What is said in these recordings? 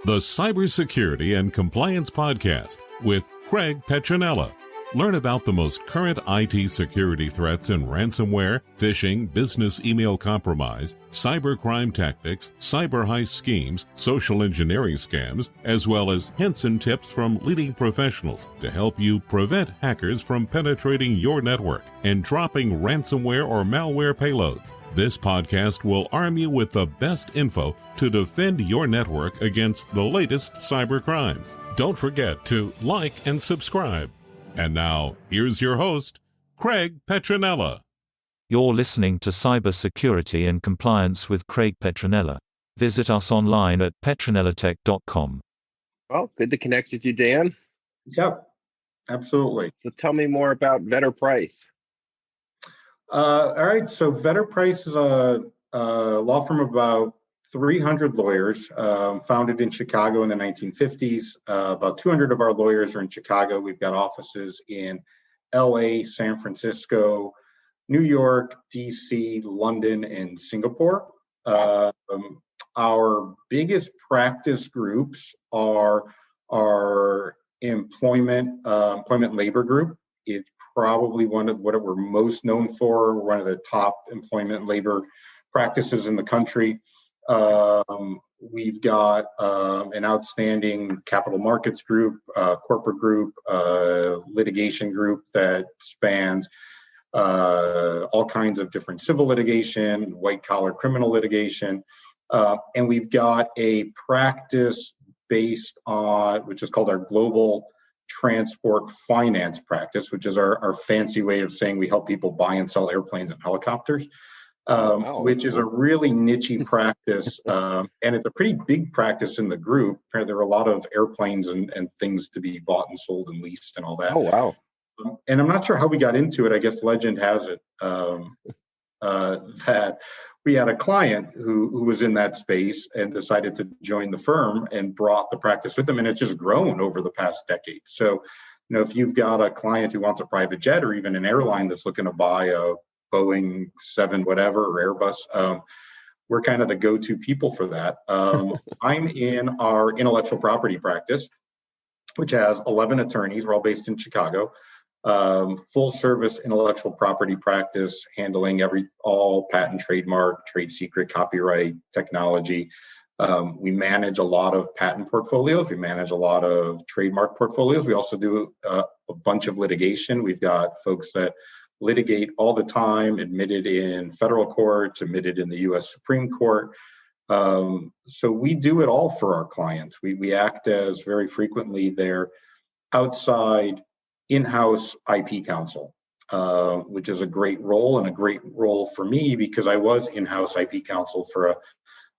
the Cybersecurity and Compliance Podcast with Craig Petronella. Learn about the most current IT security threats in ransomware, phishing, business email compromise, cybercrime tactics, cyber heist schemes, social engineering scams, as well as hints and tips from leading professionals to help you prevent hackers from penetrating your network and dropping ransomware or malware payloads. This podcast will arm you with the best info to defend your network against the latest cyber crimes. Don't forget to like and subscribe. And now, here's your host, Craig Petronella. You're listening to Cybersecurity and Compliance with Craig Petronella. Visit us online at petronellatech.com. Well, good to connect with you, Dan. Yep, absolutely. So tell me more about Vetter Price. All right, so Vetter Price is a law firm of about 300 lawyers, founded in Chicago in the 1950s. About 200 of our lawyers are in Chicago. We've got offices in LA, San Francisco, New York, DC, London, and Singapore. Our biggest practice groups are our employment labor group. It's probably one of what we're most known for. We're one of the top employment labor practices in the country. We've got an outstanding capital markets group, corporate group, litigation group that spans all kinds of different civil litigation, white collar criminal litigation. And we've got a practice based on, which is called our global transport finance practice, which is our fancy way of saying we help people buy and sell airplanes and helicopters. Which is a really niche practice, and it's a pretty big practice in the group. There are a lot of airplanes and things to be bought and sold and leased and all that. Oh, wow. And I'm not sure how we got into it. I guess legend has it that we had a client who was in that space and decided to join the firm and brought the practice with them, and it's just grown over the past decade. So, if you've got a client who wants a private jet or even an airline that's looking to buy a Boeing 7 whatever or Airbus, we're kind of the go-to people for that. I'm in our intellectual property practice, which has 11 attorneys. We're all based in Chicago. Full service intellectual property practice, handling all patent, trademark, trade secret, copyright, technology. We manage a lot of patent portfolios. We manage a lot of trademark portfolios. We also do a bunch of litigation. We've got folks that litigate all the time, admitted in federal courts, admitted in the U.S. Supreme Court. So we do it all for our clients. We act as very frequently their outside in-house IP counsel, which is a great role and a great role for me because I was in-house IP counsel for a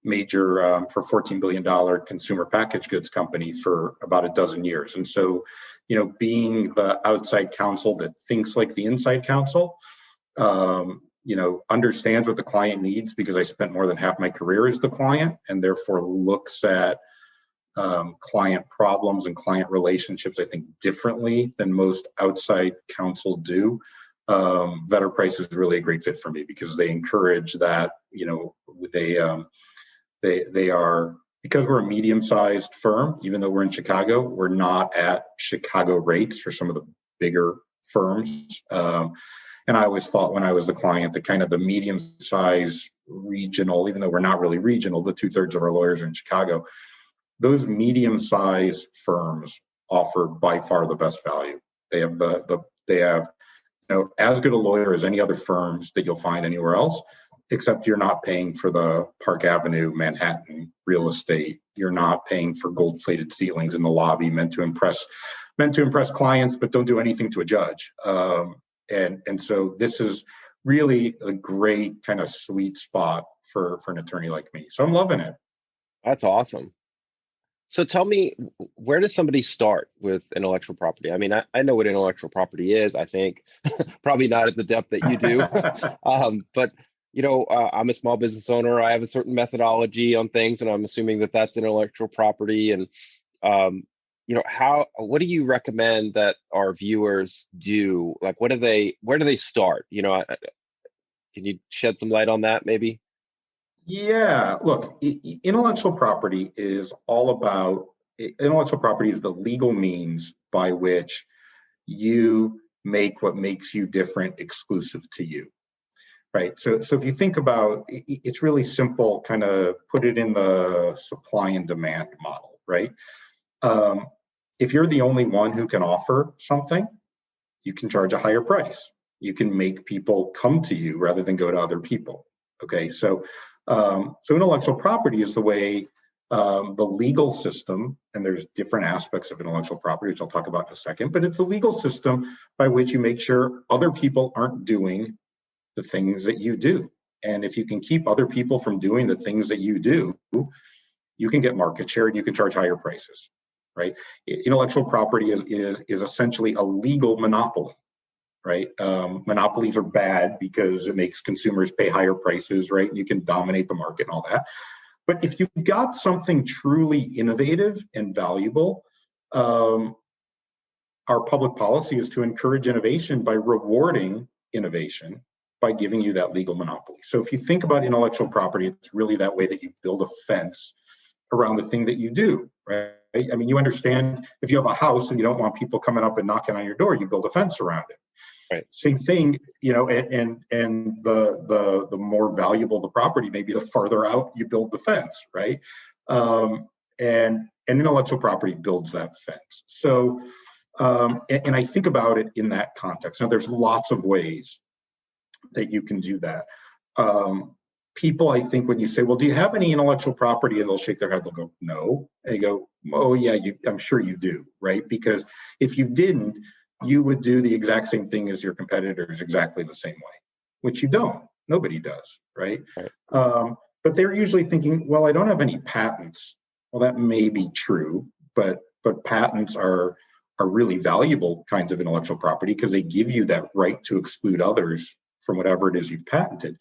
major, for $14 billion consumer packaged goods company for about a dozen years. And so, being the outside counsel that thinks like the inside counsel, understands what the client needs because I spent more than half my career as the client and therefore looks at client problems and client relationships, I think, differently than most outside counsel do. Vetter Price is really a great fit for me because they encourage that, they are, because we're a medium-sized firm, even though we're in Chicago, we're not at Chicago rates for some of the bigger firms. And I always thought when I was the client that kind of the medium-sized regional, even though we're not really regional, but 2/3 of our lawyers are in Chicago, those medium-sized firms offer by far the best value. They have they have as good a lawyer as any other firms that you'll find anywhere else. Except you're not paying for the Park Avenue, Manhattan real estate. You're not paying for gold-plated ceilings in the lobby meant to impress clients, but don't do anything to a judge. And so this is really a great kind of sweet spot for an attorney like me. So I'm loving it. That's awesome. So tell me, where does somebody start with intellectual property? I mean, I know what intellectual property is, I think, probably not at the depth that you do, but I'm a small business owner. I have a certain methodology on things, and I'm assuming that that's intellectual property. And, what do you recommend that our viewers do? Like, where do they start? Can you shed some light on that maybe? Yeah, look, intellectual property is all about, intellectual property is the legal means by which you make what makes you different exclusive to you, right? So if you think about, it's really simple, kind of put it in the supply and demand model, right? If you're the only one who can offer something, you can charge a higher price. You can make people come to you rather than go to other people. Okay, so intellectual property is the way the legal system, and there's different aspects of intellectual property, which I'll talk about in a second, but it's the legal system by which you make sure other people aren't doing the things that you do. And if you can keep other people from doing the things that you do, you can get market share and you can charge higher prices, right? Intellectual property is essentially a legal monopoly, right? Monopolies are bad because it makes consumers pay higher prices, right? You can dominate the market and all that. But if you've got something truly innovative and valuable, our public policy is to encourage innovation by rewarding innovation by giving you that legal monopoly. So if you think about intellectual property, it's really that way that you build a fence around the thing that you do, right? I mean, you understand if you have a house and you don't want people coming up and knocking on your door, you build a fence around it. Right. Same thing, and the more valuable the property, maybe the farther out you build the fence, right? And intellectual property builds that fence. So, and I think about it in that context. Now, there's lots of ways that you can do that. People, I think, when you say, well, do you have any intellectual property? And they'll shake their head, they'll go, no. And you go, oh, yeah, I'm sure you do, right? Because if you didn't, you would do the exact same thing as your competitors exactly the same way, which you don't. Nobody does, right? But they're usually thinking, well, I don't have any patents. Well, that may be true, but patents are really valuable kinds of intellectual property because they give you that right to exclude others from whatever it is you've patented.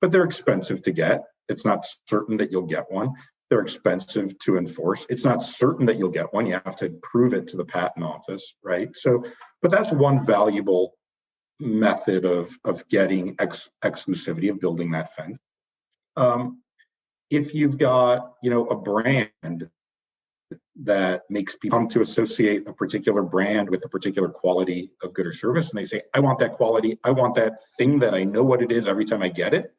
But they're expensive to get. It's not certain that you'll get one. They're expensive to enforce. It's not certain that you'll get one. You have to prove it to the patent office, right? So, but that's one valuable method of getting exclusivity, of building that fence. If you've got, a brand that makes people come to associate a particular brand with a particular quality of good or service, and they say, I want that quality, I want that thing that I know what it is every time I get it.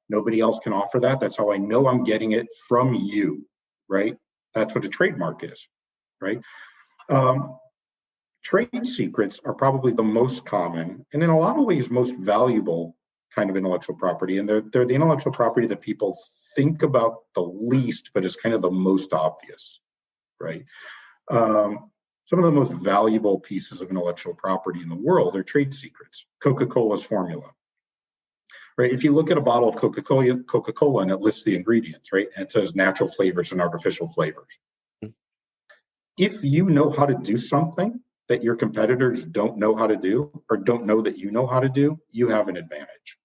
Nobody else can offer that. That's how I know I'm getting it from you, right? That's what a trademark is, right? Trade secrets are probably the most common and in a lot of ways most valuable kind of intellectual property. And they're the intellectual property that people think about the least, but is kind of the most obvious, right? Some of the most valuable pieces of intellectual property in the world are trade secrets. Coca-Cola's formula, right? If you look at a bottle of Coca-Cola and it lists the ingredients, right? And it says natural flavors and artificial flavors. If you know how to do something that your competitors don't know how to do or don't know that you know how to do, you have an advantage,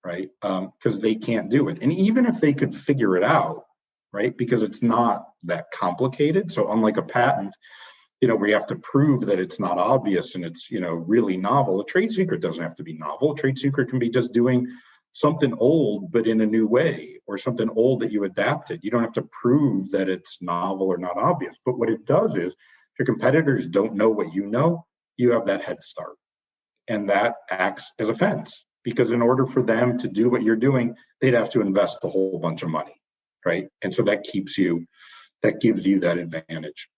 right? Because they can't do it. And even if they could figure it out, right? Because it's not that complicated. So unlike a patent, where you have to prove that it's not obvious and it's, really novel, a trade secret doesn't have to be novel. A trade secret can be just doing something old, but in a new way, or something old that you adapted. You don't have to prove that it's novel or not obvious. But what it does is, if your competitors don't know what you know, you have that head start. And that acts as a fence, because in order for them to do what you're doing, they'd have to invest a whole bunch of money, right? And so that gives you that advantage.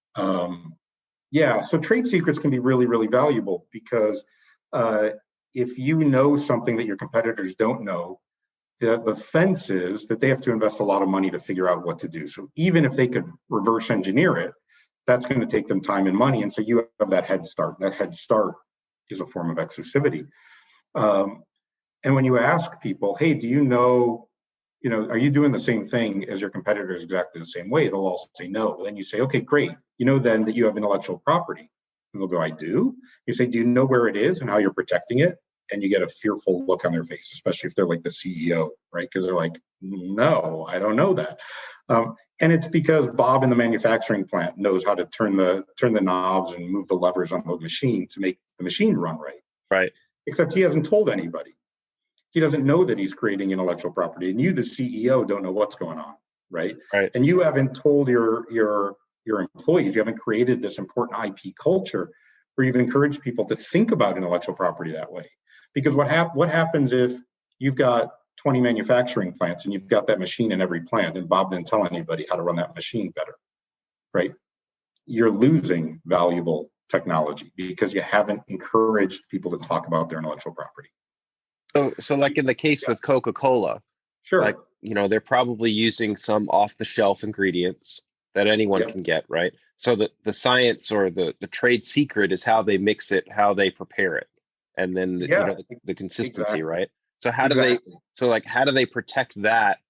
So trade secrets can be really, really valuable because if you know something that your competitors don't know, the fence is that they have to invest a lot of money to figure out what to do. So even if they could reverse engineer it, that's going to take them time and money. And so you have that head start. That head start is a form of exclusivity. And when you ask people, hey, do you know, are you doing the same thing as your competitors exactly the same way? They'll all say no. Then you say, okay, great. Then that you have intellectual property. And they'll go, I do. You say, do you know where it is and how you're protecting it? And you get a fearful look on their face, especially if they're like the CEO, right? Because they're like, no, I don't know that. And it's because Bob in the manufacturing plant knows how to turn the knobs and move the levers on the machine to make the machine run right. Right. Except he hasn't told anybody. he doesn't know that he's creating intellectual property, and you, the CEO, don't know what's going on, right? Right. And you haven't told your employees, you haven't created this important IP culture where you've encouraged people to think about intellectual property that way. Because what happens if you've got 20 manufacturing plants and you've got that machine in every plant, and Bob didn't tell anybody how to run that machine better, right? You're losing valuable technology because you haven't encouraged people to talk about their intellectual property. So like in the case with Coca-Cola, Sure. like, they're probably using some off-the-shelf ingredients that anyone can get, right? So the science or the trade secret is how they mix it, how they prepare it, and then the consistency, exactly. right? So how do they protect that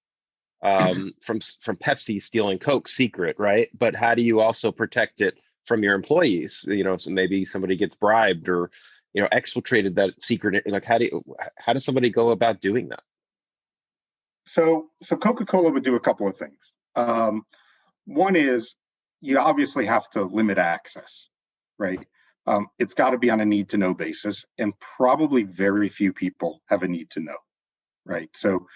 from Pepsi stealing Coke's secret, right? But how do you also protect it from your employees? So maybe somebody gets bribed or exfiltrated that secret. Like how does somebody go about doing that? So Coca-Cola would do a couple of things. One is you obviously have to limit access, right? It's got to be on a need to know basis, and probably very few people have a need to know, right? So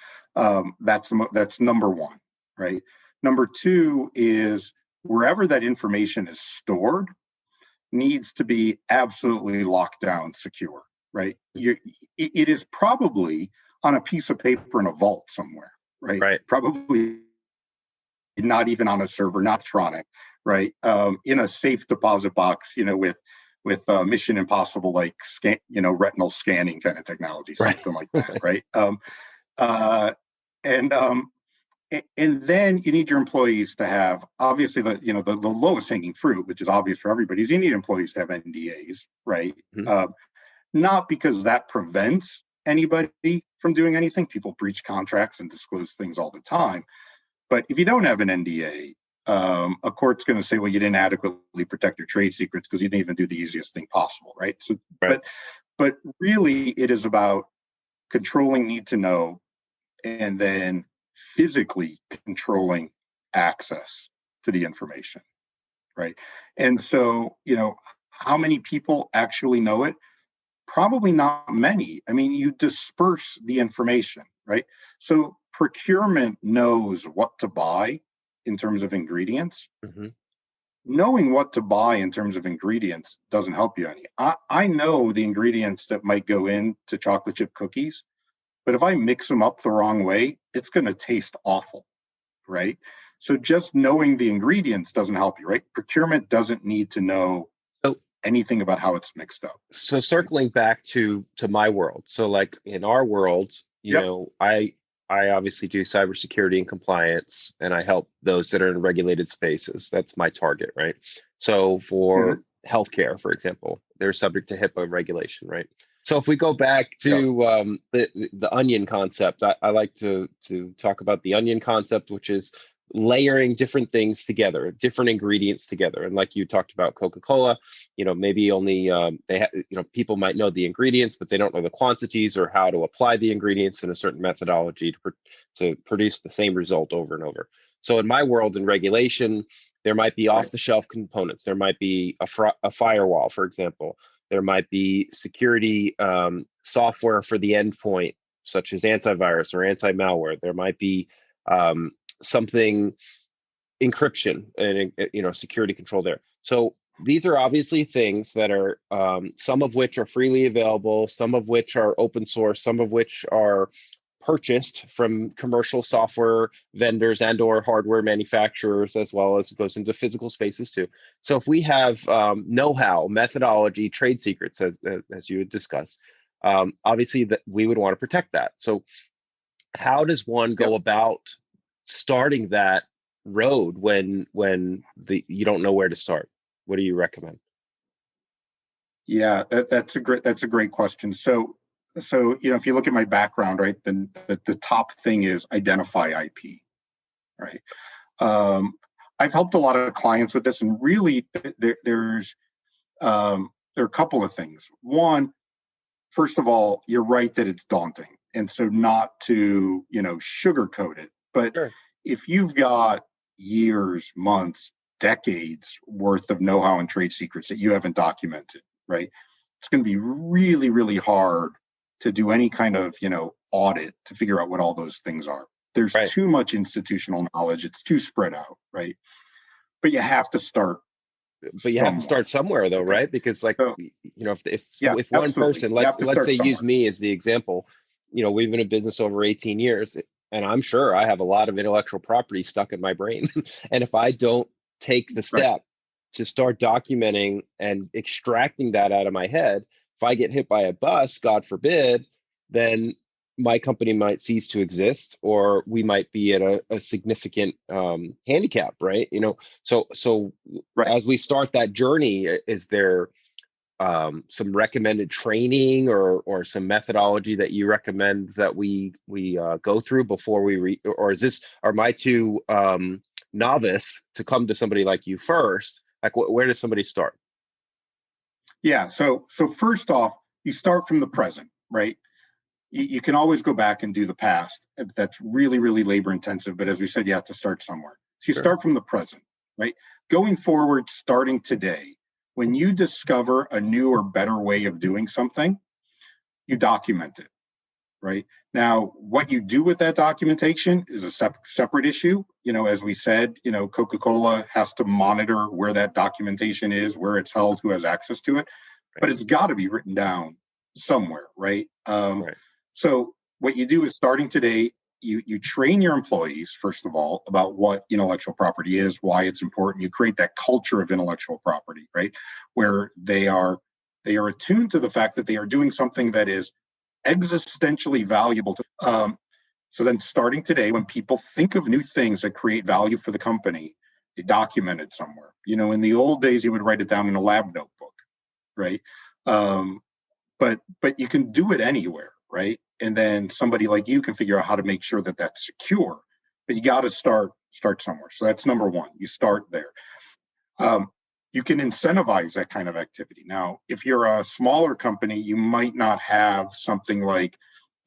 that's number one, right? Number two is wherever that information is stored needs to be absolutely locked down, secure, right? It is probably on a piece of paper in a vault somewhere, right? Right. Probably not even on a server, not electronic, right? In a safe deposit box, with Mission Impossible like retinal scanning kind of technology, something like that, right? And then you need your employees to have, obviously, the lowest hanging fruit, which is obvious for everybody, is you need employees to have NDAs, right? Mm-hmm. Not because that prevents anybody from doing anything. People breach contracts and disclose things all the time. But if you don't have an NDA, a court's going to say, well, you didn't adequately protect your trade secrets because you didn't even do the easiest thing possible, right? So, right. But really, it is about controlling need to know, and then physically controlling access to the information, right? And so, how many people actually know it? Probably not many. I mean, you disperse the information, right? So procurement knows what to buy in terms of ingredients. Mm-hmm. Knowing what to buy in terms of ingredients doesn't help you any. I know the ingredients that might go into chocolate chip cookies, but if I mix them up the wrong way, it's going to taste awful, right? So just knowing the ingredients doesn't help you, right? Procurement doesn't need to know anything about how it's mixed up. So circling back to my world. So like in our world, I obviously do cybersecurity and compliance, and I help those that are in regulated spaces. That's my target, right? So for healthcare, for example, they're subject to HIPAA regulation, right? So if we go back to the onion concept, I like to talk about the onion concept, which is layering different things together, different ingredients together. And like you talked about Coca-Cola, maybe only people might know the ingredients, but they don't know the quantities or how to apply the ingredients in a certain methodology to produce the same result over and over. So in my world, in regulation, there might be off-the-shelf components. There might be a firewall, for example. There might be security software for the endpoint, such as antivirus or anti-malware. There might be something encryption and security control there. So these are obviously things that are some of which are freely available, some of which are open source, some of which are purchased from commercial software vendors and or hardware manufacturers, as well as it goes into physical spaces too. So if we have know-how, methodology, trade secrets, as you had discussed, obviously that we would want to protect that. So how does one go about starting that road when you don't know where to start? What do you recommend? Yeah, that's a great question. So if you look at my background, right, then the top thing is identify IP, right? I've helped a lot of clients with this, and really there are a couple of things. One, first of all, you're right that it's daunting, and so not to sugarcoat it, but sure. If you've got years, months, decades worth of know-how and trade secrets that you haven't documented, right? It's going to be really, really hard to do any kind of, audit to figure out what all those things are. There's Right. too much institutional knowledge. It's too spread out, right? But you have to start But you have to somewhere. start somewhere though, Okay. right? Because like, So, yeah, if one absolutely. person, You have to let's start say use somewhere. me as the example, we've been in business over 18 years, and I'm sure I have a lot of intellectual property stuck in my brain. And if I don't take the Right. step to start documenting and extracting that out of my head, if I get hit by a bus, God forbid, then my company might cease to exist, or we might be at a significant handicap, right? So Right. as we start that journey, is there some recommended training or some methodology that you recommend that we go through before or are my two novice to come to somebody like you first? Like, where does somebody start? Yeah. So first off, you start from the present, right? You can always go back and do the past. That's really, really labor intensive. But as we said, you have to start somewhere. So you Sure. start from the present, right? Going forward, starting today, when you discover a new or better way of doing something, you document it, right? Now, what you do with that documentation is a separate issue. As we said, Coca-Cola has to monitor where that documentation is, where it's held, who has access to it, but it's got to be written down somewhere, right? Right. So what you do is starting today, you train your employees, first of all, about what intellectual property is, why it's important. You create that culture of intellectual property, right? Where they are attuned to the fact that they are doing something that is existentially valuable to so then starting today, when people think of new things that create value for the company, they document it somewhere. In the old days, you would write it down in a lab notebook, right? But you can do it anywhere, right? And then somebody like you can figure out how to make sure that that's secure. But you got to start somewhere. So that's number one. You start there. You can incentivize that kind of activity. Now, if you're a smaller company, you might not have something like,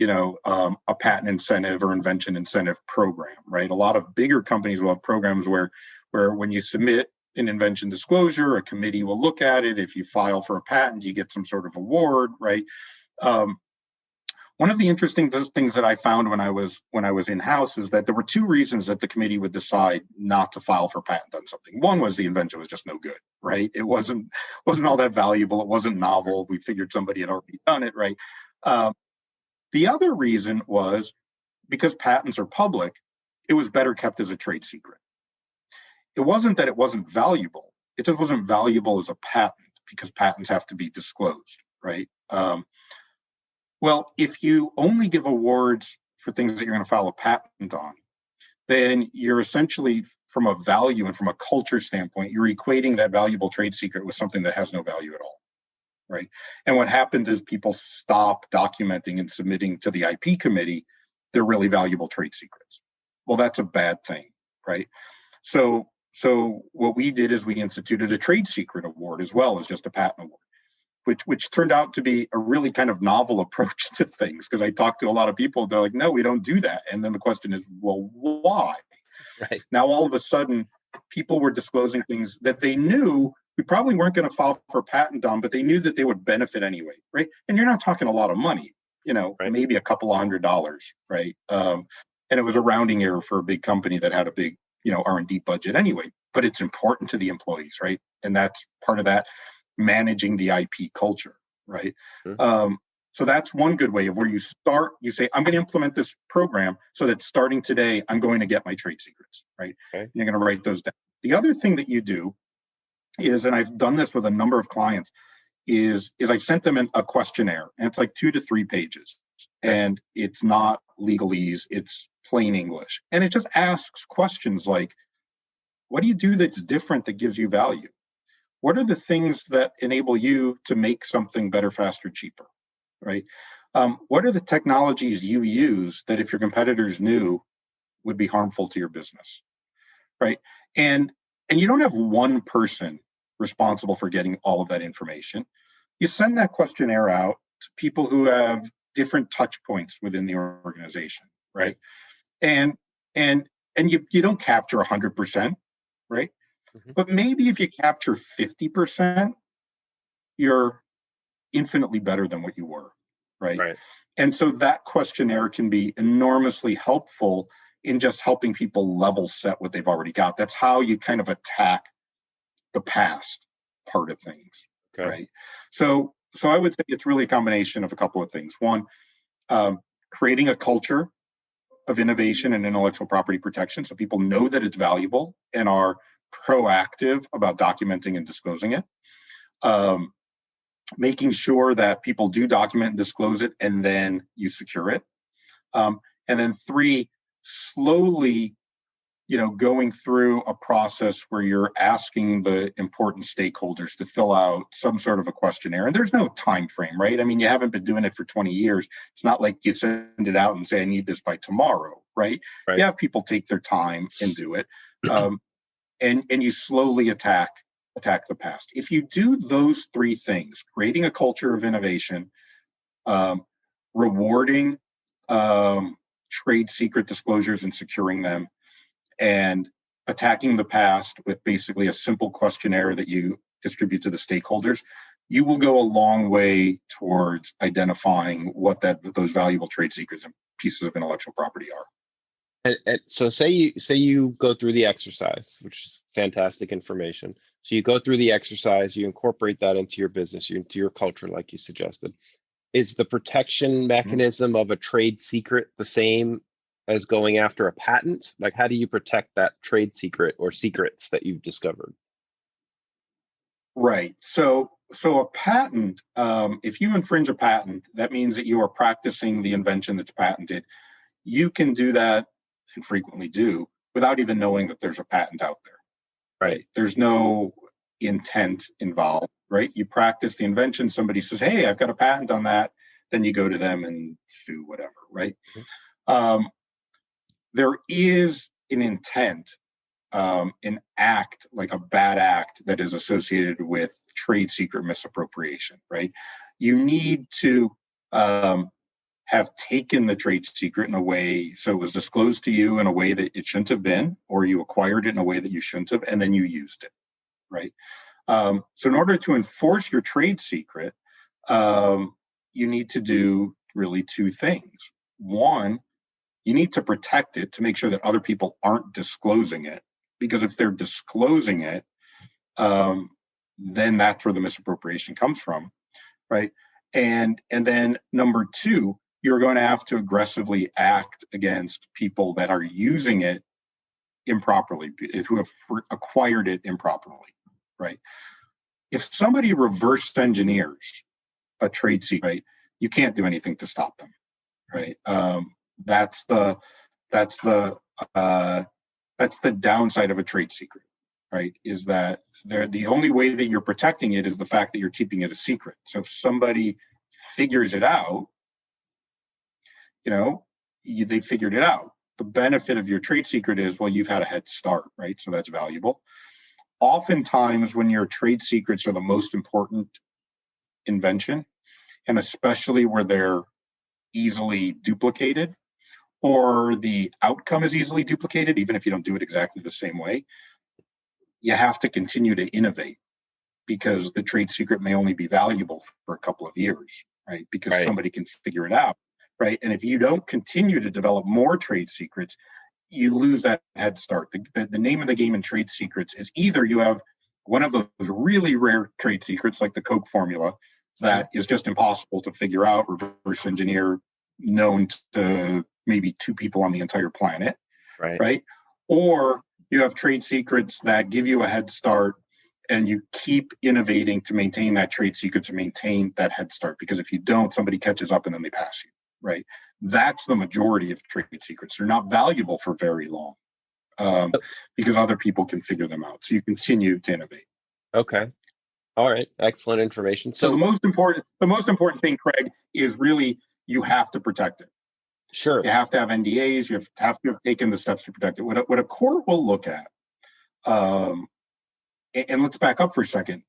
a patent incentive or invention incentive program, right? A lot of bigger companies will have programs where when you submit an invention disclosure, a committee will look at it. If you file for a patent, you get some sort of award, right? One of the interesting things that I found when I was in-house is that there were two reasons that the committee would decide not to file for patent on something. One was the invention was just no good, right? It wasn't all that valuable. It wasn't novel. We figured somebody had already done it, right? The other reason was because patents are public, it was better kept as a trade secret. It wasn't that it wasn't valuable. It just wasn't valuable as a patent because patents have to be disclosed, right? Well, if you only give awards for things that you're going to file a patent on, then you're essentially, from a value and from a culture standpoint, you're equating that valuable trade secret with something that has no value at all, right? And what happens is people stop documenting and submitting to the IP committee their really valuable trade secrets. Well, that's a bad thing, right? So what we did is we instituted a trade secret award as well as just a patent award. Which turned out to be a really kind of novel approach to things, because I talked to a lot of people, they're like, no, we don't do that. And then the question is, well, why? Right. Now, all of a sudden, people were disclosing things that they knew we probably weren't going to file for a patent on, but they knew that they would benefit anyway, right? And you're not talking a lot of money, Right. maybe a couple of $100, right? And it was a rounding error for a big company that had a big, R&D budget anyway, but it's important to the employees, right? And that's part of that. Managing the IP culture, right? Mm-hmm. So that's one good way of where you start. You say, I'm going to implement this program so that starting today, I'm going to get my trade secrets, right? Okay. You're going to write those down. The other thing that you do is, and I've done this with a number of clients, is I've sent them a questionnaire, and it's like 2 to 3 pages, and it's not legalese, it's plain English. And it just asks questions like, what do you do that's different that gives you value? What are the things that enable you to make something better, faster, cheaper, right? What are the technologies you use that if your competitors knew would be harmful to your business, right? And you don't have one person responsible for getting all of that information. You send that questionnaire out to people who have different touch points within the organization, right? And you don't capture 100%, right? Mm-hmm. But maybe if you capture 50%, you're infinitely better than what you were, right? Right. And so that questionnaire can be enormously helpful in just helping people level set what they've already got. That's how you kind of attack the past part of things, Okay. right? So I would say it's really a combination of a couple of things. One, creating a culture of innovation and intellectual property protection, so people know that it's valuable and are proactive about documenting and disclosing it. Making sure that people do document and disclose it, and then you secure it. And then three, slowly, going through a process where you're asking the important stakeholders to fill out some sort of a questionnaire. And there's no time frame, right? I mean, you haven't been doing it for 20 years. It's not like you send it out and say, I need this by tomorrow, right? Right. You have people take their time and do it. And you slowly attack the past. If you do those three things, creating a culture of innovation, rewarding trade secret disclosures and securing them, and attacking the past with basically a simple questionnaire that you distribute to the stakeholders, you will go a long way towards identifying what those valuable trade secrets and pieces of intellectual property are. And so say you go through the exercise, which is fantastic information. So you go through the exercise, you incorporate that into your business, into your culture, like you suggested. Is the protection mechanism of a trade secret the same as going after a patent? Like, how do you protect that trade secret or secrets that you've discovered? Right. So a patent, if you infringe a patent, that means that you are practicing the invention that's patented. You can do that, and frequently do, without even knowing that there's a patent out there. Right. There's no intent involved, right? You practice the invention, somebody says, hey, I've got a patent on that. Then you go to them and sue, whatever, right? There is an intent, an act, like a bad act that is associated with trade secret misappropriation, right? You need to have taken the trade secret in a way, so it was disclosed to you in a way that it shouldn't have been, or you acquired it in a way that you shouldn't have, and then you used it, right? So in order to enforce your trade secret, you need to do really two things. One, you need to protect it to make sure that other people aren't disclosing it, because if they're disclosing it, then that's where the misappropriation comes from, right? And then number two, you're going to have to aggressively act against people that are using it improperly, who have acquired it improperly, right? If somebody reverse engineers a trade secret, right, you can't do anything to stop them, right? That's the downside of a trade secret, right? Is that the only way that you're protecting it is the fact that you're keeping it a secret. So if somebody figures it out, they figured it out. The benefit of your trade secret is, well, you've had a head start, right? So that's valuable. Oftentimes, when your trade secrets are the most important invention, and especially where they're easily duplicated, or the outcome is easily duplicated, even if you don't do it exactly the same way, you have to continue to innovate, because the trade secret may only be valuable for a couple of years, right? Because somebody can figure it out, right? And if you don't continue to develop more trade secrets, you lose that head start. The name of the game in trade secrets is either you have one of those really rare trade secrets, like the Coke formula, that is just impossible to figure out, reverse engineer, known to maybe 2 people on the entire planet, right? Or you have trade secrets that give you a head start, and you keep innovating to maintain that trade secret, to maintain that head start, because if you don't, somebody catches up and then they pass you, right? That's the majority of trade secrets. They're not valuable for very long, because other people can figure them out. So you continue to innovate. Okay. All right. Excellent information. So the most important thing, Craig, is really you have to protect it. Sure. You have to have NDAs. You have to have taken the steps to protect it. What a court will look at, and let's back up for a second.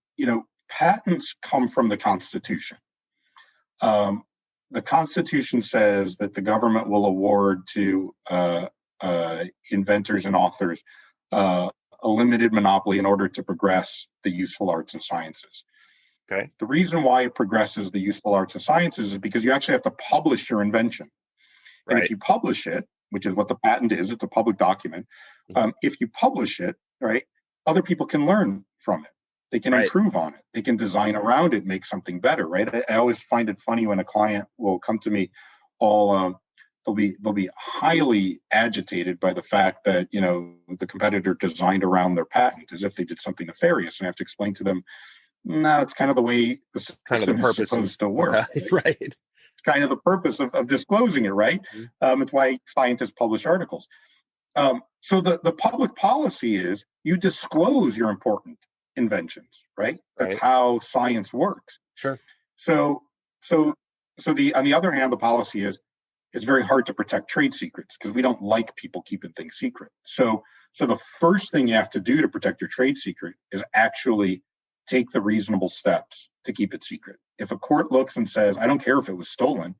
Patents come from the Constitution. The Constitution says that the government will award to inventors and authors a limited monopoly in order to progress the useful arts and sciences. Okay. The reason why it progresses the useful arts and sciences is because you actually have to publish your invention. And if Right. you publish it, which is what the patent is, it's a public document. If you publish it, right, other people can learn from it. They can Right. improve on it. They can design around it, make something better, right? I always find it funny when a client will come to me, they'll be highly agitated by the fact that, you know, the competitor designed around their patent as if they did something nefarious, and I have to explain to them, no, it's kind of the way the Kind of the system is purpose supposed to work. Right. Right. It's kind of the purpose of disclosing it, right? It's why scientists publish articles. So the public policy is you disclose your important inventions, right? That's Right. how science works. Sure. So on the other hand, the policy is it's very hard to protect trade secrets because we don't like people keeping things secret. So the first thing you have to do to protect your trade secret is actually take the reasonable steps to keep it secret. If a court looks and says, I don't care if it was stolen,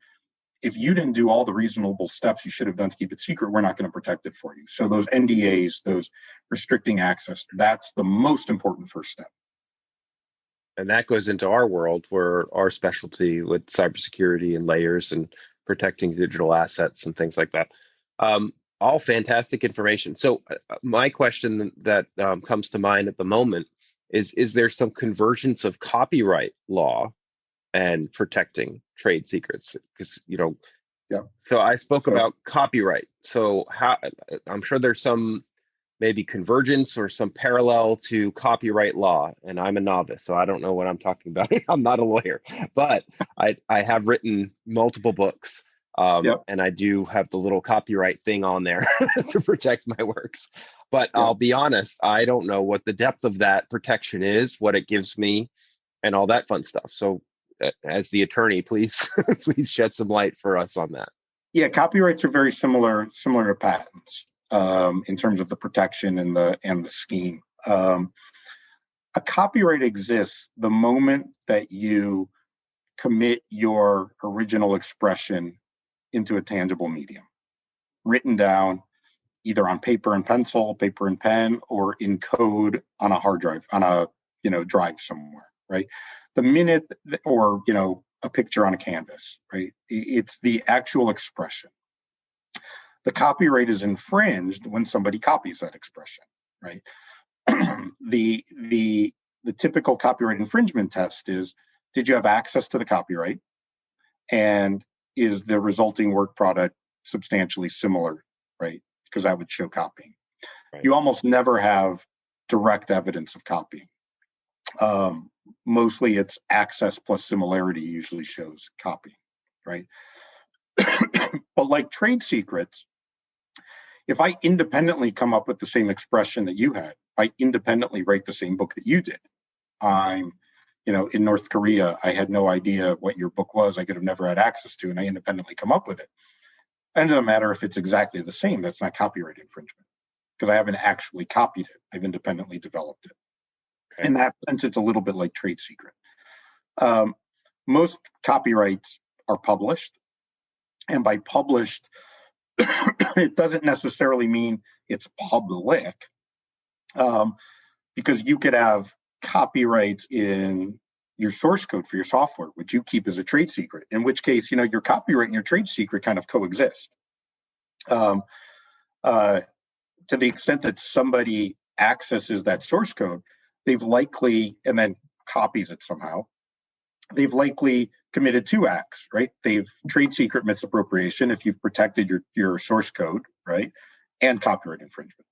if you didn't do all the reasonable steps you should have done to keep it secret, we're not going to protect it for you. So those NDAs, those restricting access, that's the most important first step. And that goes into our world, where our specialty with cybersecurity and layers and protecting digital assets and things like that. All fantastic information. So my question that comes to mind at the moment is there some convergence of copyright law and protecting trade secrets? Because, you know, yeah. So I spoke about copyright. So how, I'm sure there's some maybe convergence or some parallel to copyright law. And I'm a novice, so I don't know what I'm talking about. I'm not a lawyer, but I have written multiple books. And I do have the little copyright thing on there to protect my works. But I'll be honest, I don't know what the depth of that protection is, what it gives me, and all that fun stuff. So as the attorney, please shed some light for us on that. Yeah, copyrights are very similar to patents in terms of the protection and the scheme. A copyright exists the moment that you commit your original expression into a tangible medium, written down either on paper and pencil, paper and pen, or in code on a hard drive, on a drive somewhere, right? The minute, or a picture on a canvas, right? It's the actual expression. The copyright is infringed when somebody copies that expression, right? The typical copyright infringement test is, did you have access to the copyright? And is the resulting work product substantially similar, right? Because that would show copying. Right. You almost never have direct evidence of copying. Mostly it's access plus similarity usually shows copying, right? But like trade secrets, if I independently come up with the same expression that you had, I independently write the same book that you did. I'm in North Korea, I had no idea what your book was. I could have never had access to, and I independently come up with it. And it doesn't matter if it's exactly the same. That's not copyright infringement because I haven't actually copied it. I've independently developed it. Okay. In that sense, it's a little bit like trade secret. Most copyrights are published, and by published, it doesn't necessarily mean it's public, because you could have copyrights in your source code for your software, which you keep as a trade secret, in which case, your copyright and your trade secret kind of coexist. To the extent that somebody accesses that source code, they've likely, and then copies it somehow, they've likely committed two acts, right? They've trade secret misappropriation if you've protected your source code, right? And copyright infringement.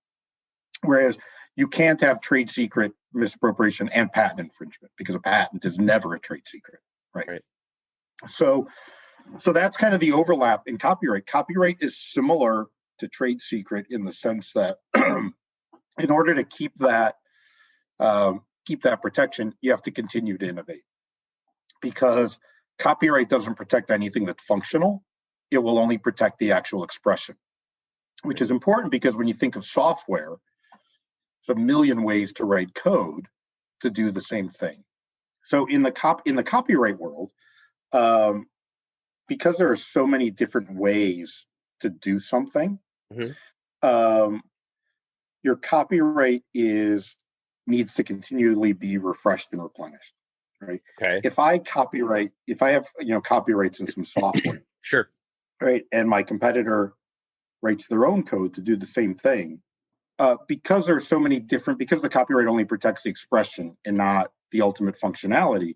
Whereas you can't have trade secret misappropriation and patent infringement because a patent is never a trade secret, right? So that's kind of the overlap in copyright. Copyright is similar to trade secret in the sense that in order to keep that protection, you have to continue to innovate, because copyright doesn't protect anything that's functional. It will only protect the actual expression, which is important because when you think of software, there's a million ways to write code to do the same thing. So in the copyright world, because there are so many different ways to do something, your copyright needs to continually be refreshed and replenished, right? Okay. If I have, copyrights in some software, Sure. right, and my competitor writes their own code to do the same thing, because there's so many different, because the copyright only protects the expression and not the ultimate functionality,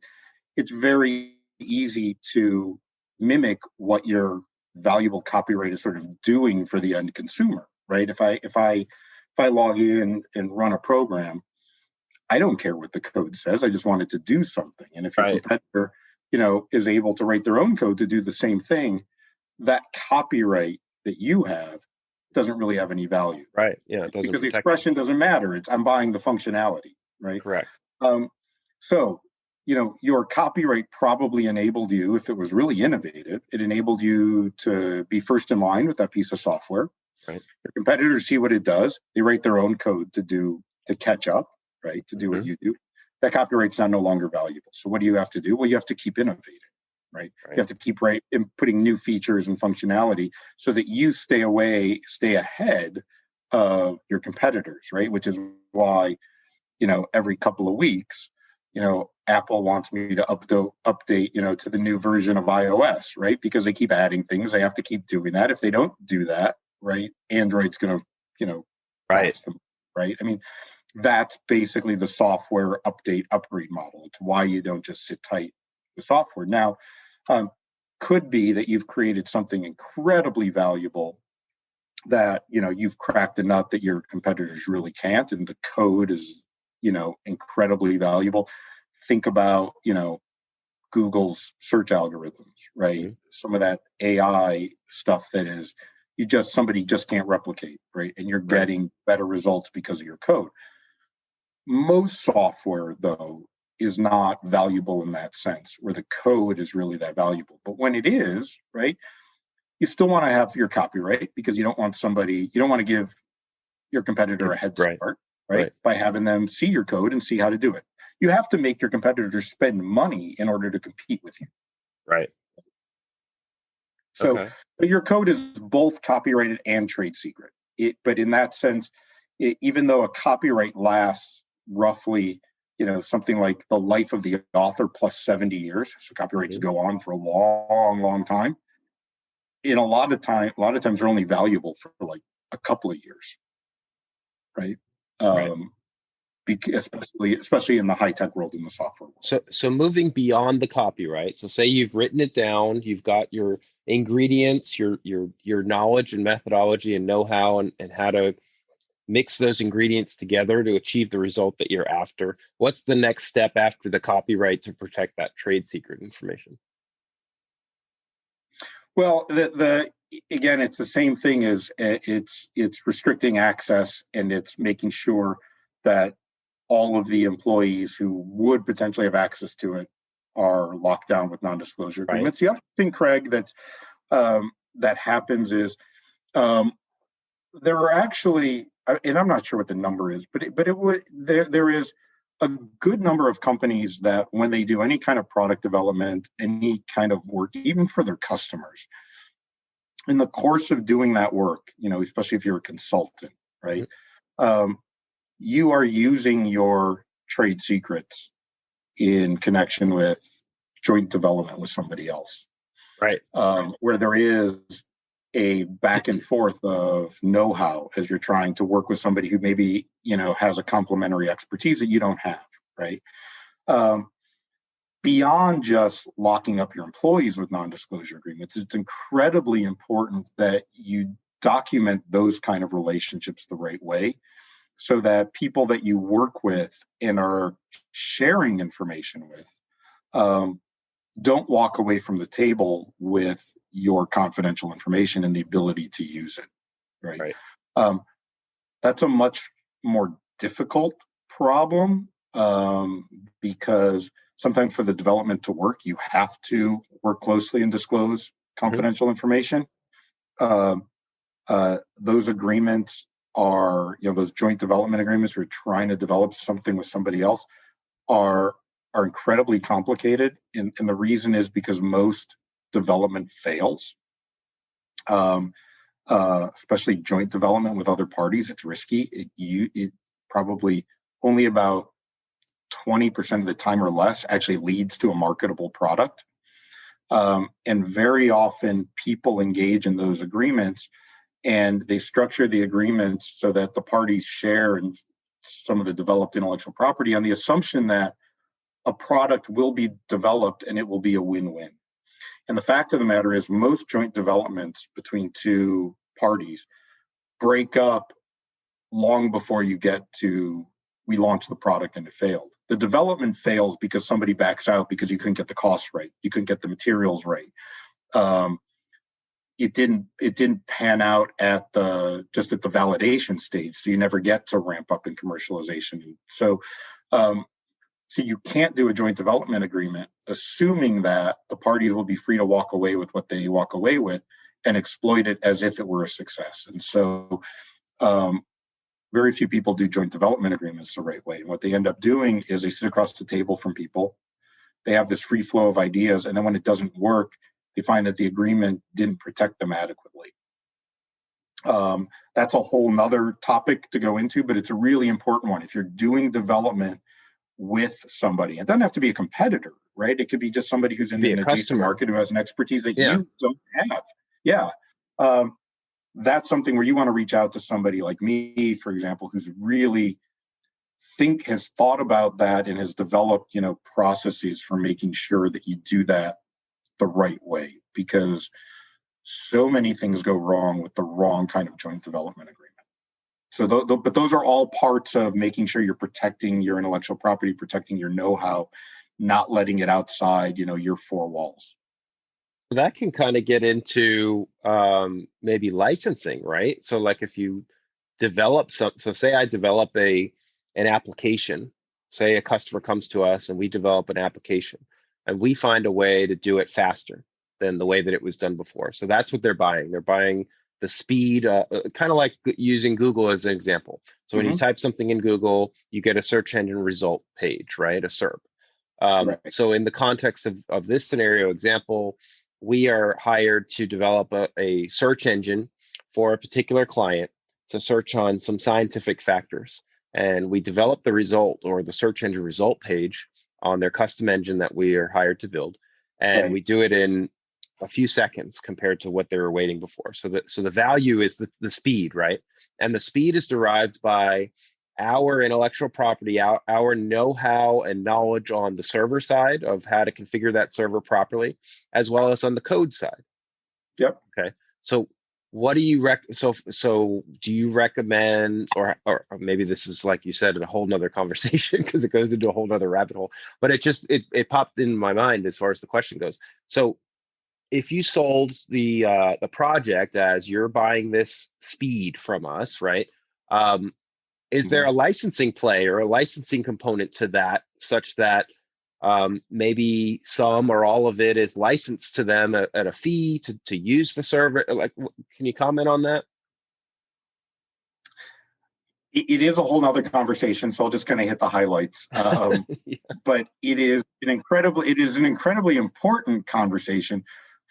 it's very easy to mimic what your valuable copyright is sort of doing for the end consumer, right? If I log in and run a program, I don't care what the code says. I just want it to do something. And if your Right. competitor, is able to write their own code to do the same thing, that copyright that you have doesn't really have any value. Right. Yeah. It doesn't Because the protect expression doesn't matter. I'm buying the functionality, right? Correct. So, your copyright probably enabled you, if it was really innovative, it enabled you to be first in line with that piece of software. Right. Your competitors see what it does. They write their own code to catch up, right? To do what you do. That copyright's now no longer valuable. So what do you have to do? Well, you have to keep innovating, right? You have to keep putting new features and functionality so that you stay ahead of your competitors, right? Which is why, every couple of weeks, Apple wants me to update, to the new version of iOS, right? Because they keep adding things. They have to keep doing that. If they don't do that, right, Android's going to, pass them, right? I mean, that's basically the software upgrade model. It's why you don't just sit tight with software. Now, could be that you've created something incredibly valuable that, you've cracked a nut that your competitors really can't, and the code is, incredibly valuable. Think about, Google's search algorithms, right? Mm-hmm. Some of that AI stuff that is somebody just can't replicate, right? And you're getting better results because of your code. Most software, though, is not valuable in that sense, where the code is really that valuable. But when it is, right, you still want to have your copyright, because you don't want to give your competitor a head start, right? By having them see your code and see how to do it. You have to make your competitors spend money in order to compete with you. Right. So your code is both copyrighted and trade secret. But in that sense, even though a copyright lasts roughly, something like the life of the author plus 70 years, so copyrights go on for a long, long time. In a lot of times they're only valuable for like a couple of years, right? Especially in the high-tech world, in the software world. So moving beyond the copyright, so say you've written it down, you've got your ingredients, your knowledge and methodology and know-how and how to mix those ingredients together to achieve the result that you're after. What's the next step after the copyright to protect that trade secret information? Well, again, it's the same thing as it's restricting access, and it's making sure that all of the employees who would potentially have access to it are locked down with non-disclosure agreements. The other thing, Craig, that happens is there are actually, and I'm not sure what the number is, but there is a good number of companies that when they do any kind of product development, any kind of work, even for their customers, in the course of doing that work, especially if you're a consultant, right? You are using your trade secrets in connection with joint development with somebody else, right? Where there is a back and forth of know-how as you're trying to work with somebody who maybe has a complementary expertise that you don't have, right? Beyond just locking up your employees with non-disclosure agreements, it's incredibly important that you document those kind of relationships the right way, so that people that you work with and are sharing information with don't walk away from the table with your confidential information and the ability to use it, right? That's a much more difficult problem, because sometimes for the development to work, you have to work closely and disclose confidential information. Those agreements are, those joint development agreements, where you're trying to develop something with somebody else, are incredibly complicated. And the reason is because most development fails, especially joint development with other parties. It's risky. It probably only about 20% of the time or less actually leads to a marketable product. And very often people engage in those agreements, and they structure the agreements so that the parties share in some of the developed intellectual property on the assumption that a product will be developed and it will be a win-win. And the fact of the matter is, most joint developments between two parties break up long before you get to, we launched the product and it failed. The development fails because somebody backs out because you couldn't get the costs right, you couldn't get the materials right. It didn't pan out at the validation stage, so you never get to ramp up in commercialization. So you can't do a joint development agreement assuming that the parties will be free to walk away with what they walk away with and exploit it as if it were a success. And so very few people do joint development agreements the right way. And what they end up doing is they sit across the table from people. They have this free flow of ideas. And then when it doesn't work, they find that the agreement didn't protect them adequately. That's a whole nother topic to go into, but it's a really important one. If you're doing development with somebody, it doesn't have to be a competitor, right? It could be just somebody who's in an adjacent market who has an expertise that you don't have. Yeah. That's something where you want to reach out to somebody like me, for example, who's really has thought about that and has developed, processes for making sure that you do that the right way, because so many things go wrong with the wrong kind of joint development agreement. So, but those are all parts of making sure you're protecting your intellectual property, protecting your know-how, not letting it outside, your four walls. That can kind of get into maybe licensing, right? So like if you develop so say I develop an application, say a customer comes to us and we develop an application and we find a way to do it faster than the way that it was done before. So that's what they're buying. They're buying the speed, kind of like using Google as an example. So when you type something in Google, you get a search engine result page, right? A SERP. Right. So in the context of this scenario example, we are hired to develop a search engine for a particular client to search on some scientific factors. And we develop the result or the search engine result page on their custom engine that we are hired to build. And we do it in a few seconds compared to what they were waiting before. So the value is the speed, right? And the speed is derived by our intellectual property, our know-how and knowledge on the server side of how to configure that server properly, as well as on the code side. Yep. Okay. So what do you so do you recommend, or maybe this is, like you said, a whole nother conversation because it goes into a whole nother rabbit hole, but it popped in my mind as far as the question goes. So if you sold the project as you're buying this speed from us, right? Is there a licensing play or a licensing component to that, such that maybe some or all of it is licensed to them at a fee to use the server? Like, can you comment on that? It is a whole nother conversation, so I'll just kind of hit the highlights. But it is an incredibly important conversation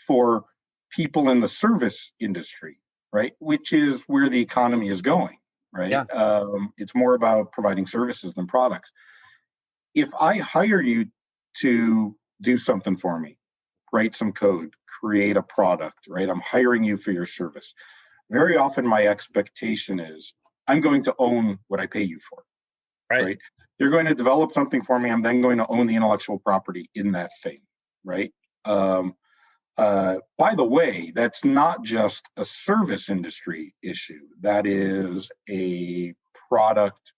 for people in the service industry, right? Which is where the economy is going. Right. Yeah. It's more about providing services than products. If I hire you to do something for me, write some code, create a product, right? I'm hiring you for your service. Very often my expectation is I'm going to own what I pay you for. Right? You're going to develop something for me. I'm then going to own the intellectual property in that thing. Right. By the way, that's not just a service industry issue. That is a product,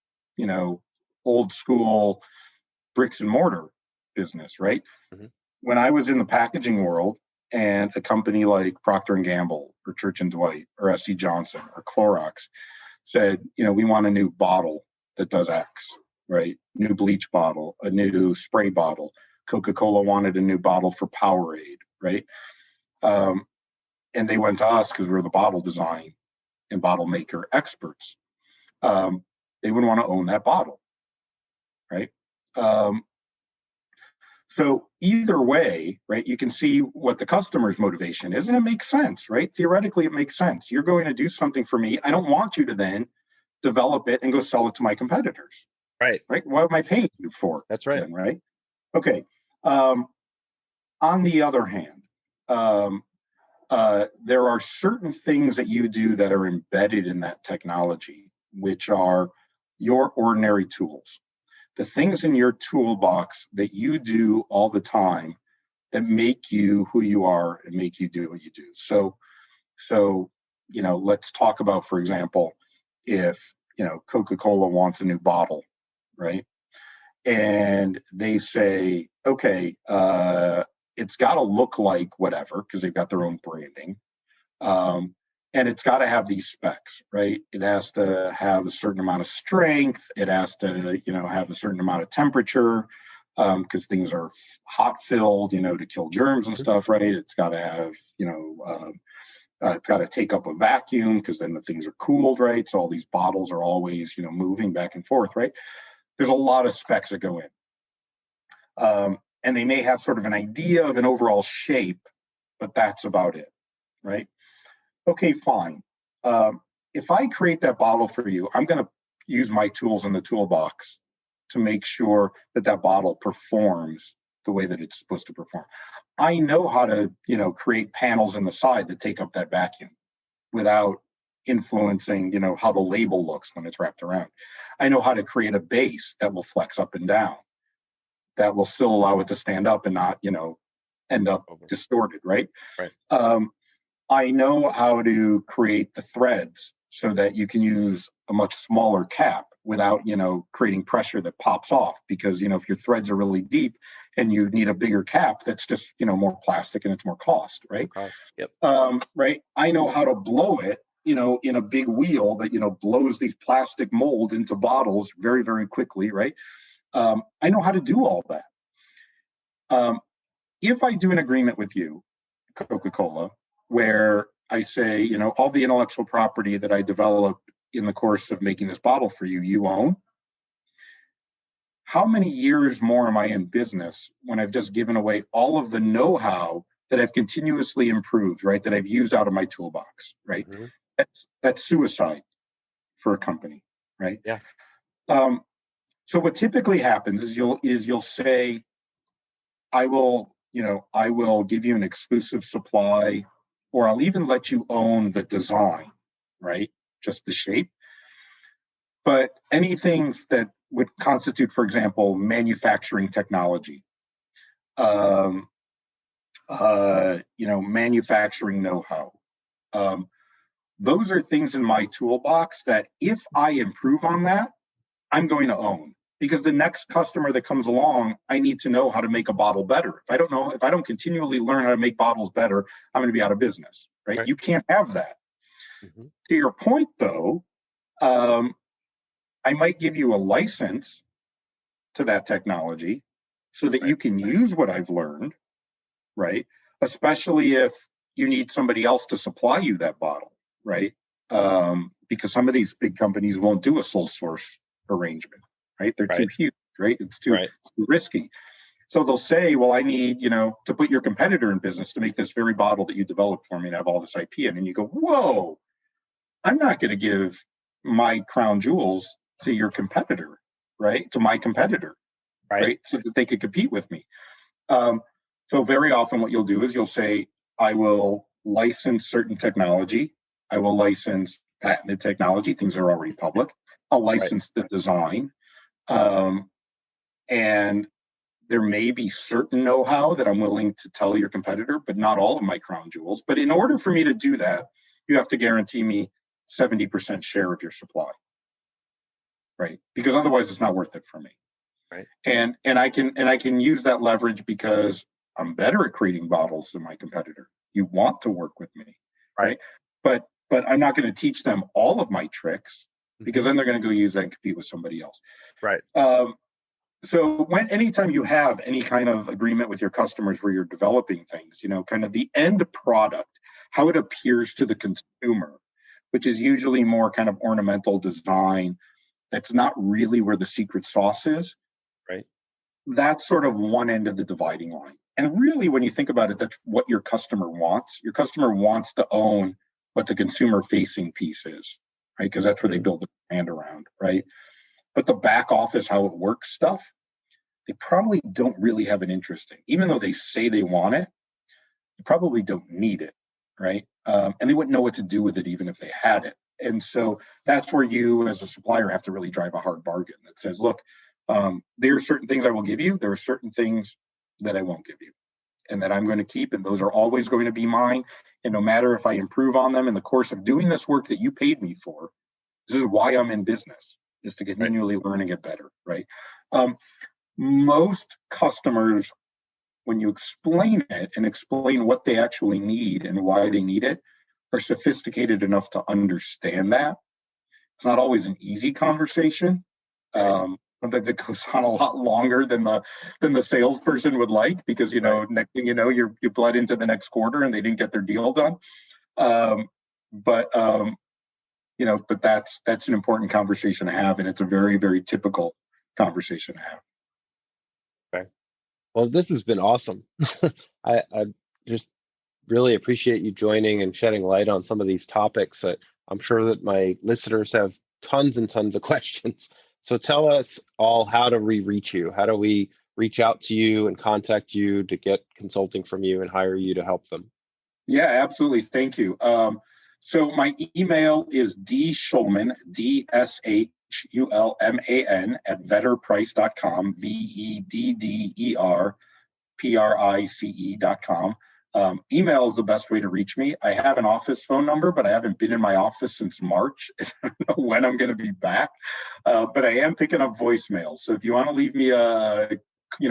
old school bricks and mortar business, right? Mm-hmm. When I was in the packaging world and a company like Procter & Gamble or Church & Dwight or SC Johnson or Clorox said, we want a new bottle that does X, right? New bleach bottle, a new spray bottle. Coca-Cola wanted a new bottle for Powerade, right? And they went to us because we were the bottle design and bottle maker experts. They would want to own that bottle, right? So either way, right, you can see what the customer's motivation is, and it makes sense, right? Theoretically, it makes sense. You're going to do something for me. I don't want you to then develop it and go sell it to my competitors, Right. Right? What am I paying you for? That's right. Then, right? Okay. On the other hand, there are certain things that you do that are embedded in that technology, which are your ordinary tools. The things in your toolbox that you do all the time that make you who you are and make you do what you do. So let's talk about, for example, if Coca-Cola wants a new bottle, right? And they say, okay, it's got to look like whatever, because they've got their own branding. And it's got to have these specs, right? It has to have a certain amount of strength. It has to, have a certain amount of temperature, because things are hot filled, to kill germs and stuff, right? It's got to have, it's got to take up a vacuum, because then the things are cooled, right? So all these bottles are always, moving back and forth, right? There's a lot of specs that go in. And they may have sort of an idea of an overall shape, but that's about it, right? Okay, fine. If I create that bottle for you, I'm going to use my tools in the toolbox to make sure that that bottle performs the way that it's supposed to perform. I know how to, create panels in the side that take up that vacuum without influencing, how the label looks when it's wrapped around. I know how to create a base that will flex up and down, that will still allow it to stand up and not, end up distorted, right? Right. I know how to create the threads so that you can use a much smaller cap without, creating pressure that pops off. Because, if your threads are really deep and you need a bigger cap, that's just, more plastic and it's more cost, right? Yep. Right. I know how to blow it, in a big wheel that, blows these plastic molds into bottles very, very quickly, right? I know how to do all that. If I do an agreement with you, Coca-Cola, where I say, all the intellectual property that I develop in the course of making this bottle for you, you own. How many years more am I in business when I've just given away all of the know-how that I've continuously improved, right? That I've used out of my toolbox, right? Mm-hmm. That's suicide for a company, right? Yeah. So what typically happens is you'll say, I will give you an exclusive supply, or I'll even let you own the design, right? Just the shape. But anything that would constitute, for example, manufacturing technology, manufacturing know-how, those are things in my toolbox that if I improve on that, I'm going to own. Because the next customer that comes along, I need to know how to make a bottle better. If I don't continually learn how to make bottles better, I'm going to be out of business, right? You can't have that. Mm-hmm. To your point, though, I might give you a license to that technology so that you can use what I've learned, right? Especially if you need somebody else to supply you that bottle, right? Because some of these big companies won't do a sole source arrangement. Right? They're too huge, right? It's too risky. So they'll say, well, I need, to put your competitor in business to make this very bottle that you developed for me and have all this IP in. And you go, whoa, I'm not going to give my crown jewels to your competitor, right? To my competitor, right? So that they could compete with me. So very often what you'll do is you'll say, I will license certain technology. I will license patented technology, things that are already public. I'll license the design. And there may be certain know-how that I'm willing to tell your competitor, but not all of my crown jewels. But in order for me to do that, you have to guarantee me 70% share of your supply, right? Because otherwise it's not worth it for me. Right. And I can use that leverage because I'm better at creating bottles than my competitor. You want to work with me, right? But I'm not going to teach them all of my tricks, because then they're going to go use that and compete with somebody else. Right. So anytime you have any kind of agreement with your customers where you're developing things, kind of the end product, how it appears to the consumer, which is usually more kind of ornamental design, that's not really where the secret sauce is. Right. That's sort of one end of the dividing line. And really, when you think about it, that's what your customer wants. Your customer wants to own what the consumer-facing piece is, right? Because that's where they build the brand around, right? but the back office, how it works stuff, they probably don't really have an interest in. Even though they say they want it, they probably don't need it, right? And they wouldn't know what to do with it even if they had it. And so that's where you as a supplier have to really drive a hard bargain that says, look, there are certain things I will give you. There are certain things that I won't give you and that I'm going to keep. And those are always going to be mine. And no matter if I improve on them in the course of doing this work that you paid me for, this is why I'm in business, is to continually learn and get better, right? Most customers, when you explain it and explain what they actually need and why they need it, are sophisticated enough to understand that. It's not always an easy conversation. Sometimes it goes on a lot longer than the salesperson would like, because next thing you know, you bled into the next quarter and they didn't get their deal done. But that's an important conversation to have, and it's a very, very typical conversation to have. Okay. Well, this has been awesome. I just really appreciate you joining and shedding light on some of these topics that I'm sure that my listeners have tons and tons of questions. So tell us all how to reach you. How do we reach out to you and contact you to get consulting from you and hire you to help them? Yeah, absolutely. Thank you. So my email is dshulman, DSHULMAN at vedderprice.com, VEDDERPRICE.com. Email is the best way to reach me. I have an office phone number, but I haven't been in my office since March. I don't know when I'm going to be back, but I am picking up voicemails. So if you want to leave me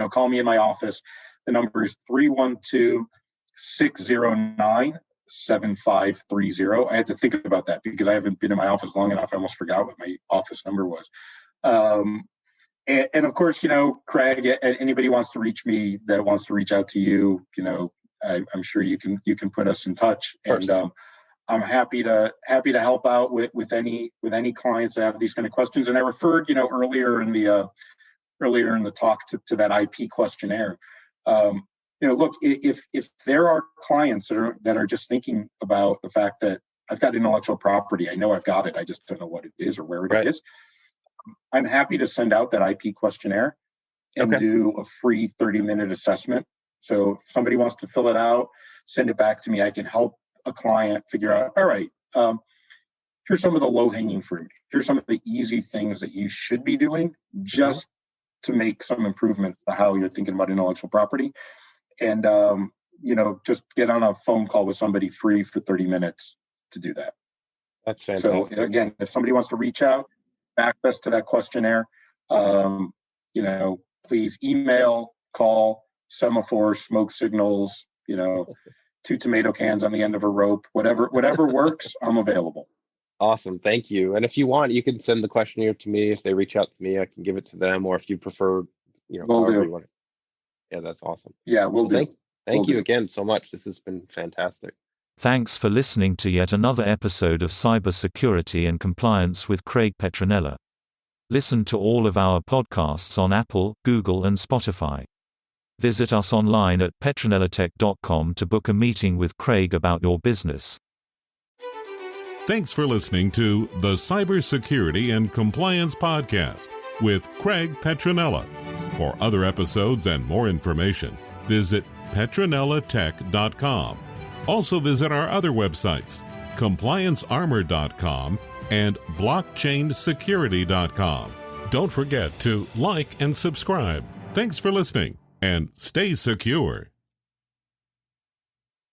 call me in my office. The number is 312-609-7530. I had to think about that because I haven't been in my office long enough. I almost forgot what my office number was. And of course, Craig, anybody wants to reach me that wants to reach out to you, I'm sure you can put us in touch, and I'm happy to help out with any clients that have these kind of questions. And I referred, earlier in the talk to that IP questionnaire. Look, if there are clients that are just thinking about the fact that I've got intellectual property, I know I've got it, I just don't know what it is or where it is. I'm happy to send out that IP questionnaire and do a free 30-minute assessment. So if somebody wants to fill it out, send it back to me. I can help a client figure out, all right, here's some of the low-hanging fruit. Here's some of the easy things that you should be doing just to make some improvements to how you're thinking about intellectual property. And, just get on a phone call with somebody free for 30 minutes to do that. That's fantastic. So again, if somebody wants to reach out, access to that questionnaire, please email, call, semaphore, smoke signals, 2 tomato cans on the end of a rope, whatever works, I'm available. Awesome. Thank you. And if you want, you can send the questionnaire to me. If they reach out to me, I can give it to them, or if you prefer, however you want it. Yeah, that's awesome. Yeah, we'll do. Thank you again so much. This has been fantastic. Thanks for listening to yet another episode of Cybersecurity and Compliance with Craig Petronella. Listen to all of our podcasts on Apple, Google, and Spotify. Visit us online at petronellatech.com to book a meeting with Craig about your business. Thanks for listening to the Cybersecurity and Compliance Podcast with Craig Petronella. For other episodes and more information, visit petronellatech.com. Also visit our other websites, compliancearmor.com and blockchainsecurity.com. Don't forget to like and subscribe. Thanks for listening, and stay secure.